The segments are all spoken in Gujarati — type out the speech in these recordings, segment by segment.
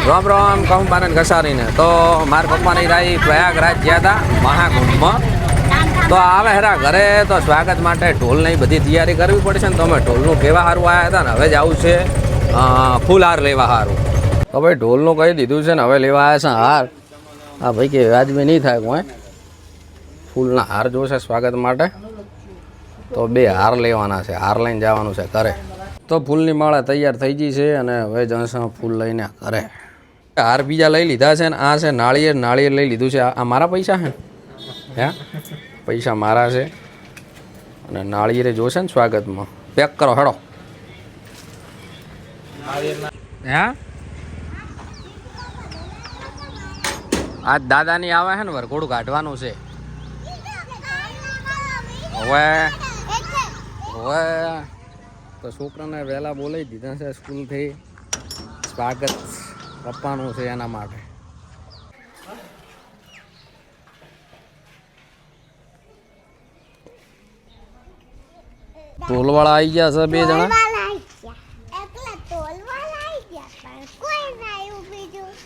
રામ રામ કહું પાનન ઘસારીને તો મારા પપ્પાની રાઈ પ્રયાગરાજ ગયા હતા મહાકુંભમાં. તો આવે હેરા ઘરે તો સ્વાગત માટે ઢોલની બધી તૈયારી કરવી પડશે ને. તો અમે ઢોલનું કેવા સારું આવ્યા હતા ને હવે જ આવું છે ફૂલહાર લેવા સારું. તો ભાઈ ઢોલનું કહી દીધું છે ને હવે લેવા આવ્યા છે હાર. હા ભાઈ કે વાજબી નહીં થાય કોઈ ફૂલના હાર જોશે સ્વાગત માટે. તો 2 હાર લેવાના છે, હાર લઈને જવાનું છે ઘરે. તો ફૂલની માળા તૈયાર થઈ ગઈ છે અને હવે જશે ફૂલ લઈને ઘરે. હાર બીજા લઈ લીધા છે ને આ છે નાળિયેર લઈ લીધું છે. આ મારા પૈસા છે હે, પૈસા મારા છે. અને નાળિયેરે જોશે ને સ્વાગતમાં પેક કરો હેડો. હે આજ દાદાની આવે છે ને વરઘોડું કાઢવાનું છે. હવે તો છોકરાને વહેલા બોલાવી દીધા છે સ્કૂલથી. સ્વાગત પપ્પાનું છે એના માટે. ઢોલવાળા આવી ગયા છે 2 જણા.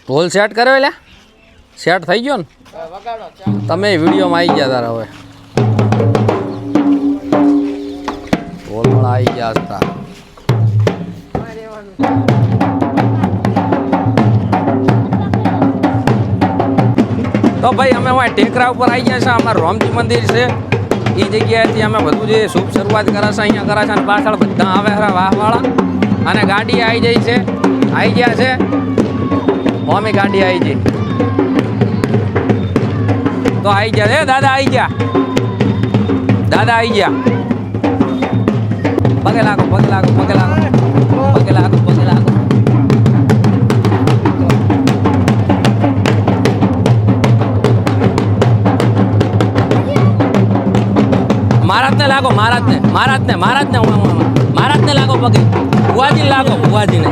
ઢોલ સેટ કર્યો એટલે સેટ થઈ ગયો ને. તમે વિડીયોમાં આવી ગયા તારા. હવે ઢોલવાળા આવી ગયા હતા. તો ભાઈ અમે હવે ટેકરા ઉપર આવી ગયા છે. અમારું રામજી મંદિર છે એ જગ્યાએથી અમે બધું જે શુભ શરૂઆત કરે છે અહીંયા કરે છે. અને પાછળ બધા આવે ખરા વાહવાળા અને ગાડી આવી જાય છે. આવી ગયા છે મમ્મી ગાડી આવી ગઈ. તો આવી ગયા છે દાદા આવી ગયા. દાદા આવી ગયા. પગે લાગો પગે લાગો પગે લાગો પગે લાગો પગે લાગો. મહારાજને લાગો મહારાજને લાગો પગે. ભુવાજી લાગો ભુવાજીને.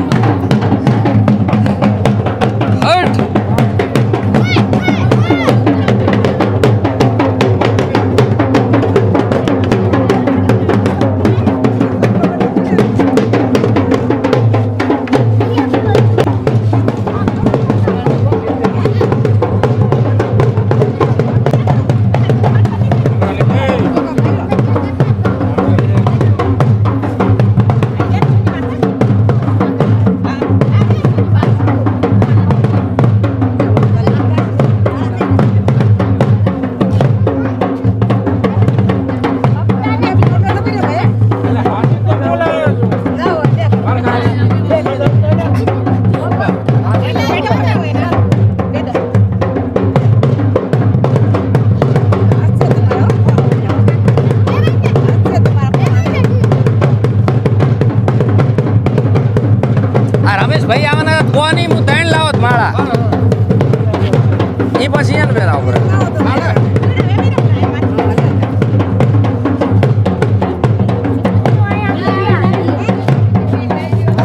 ભાઈ આવાના કોની હું 3 લાવત માળા એ પછી એને પહેરાવ કરે.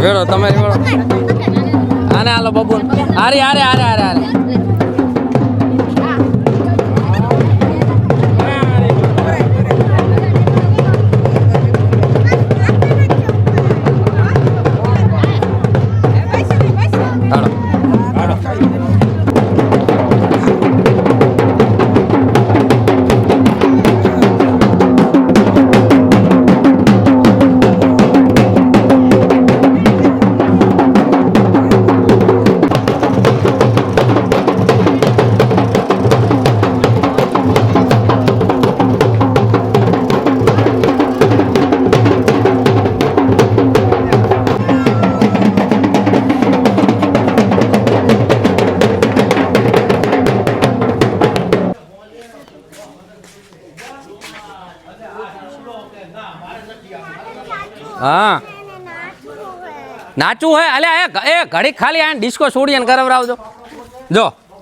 વેળો તમે વેળો આને હાલો બબુ. આરે આરે આરે આરે આરે હા નાચવું હે. અલ્યા એ ઘડી ખાલી આ ડિસ્કો છોડીને કરાવરાવજો. જો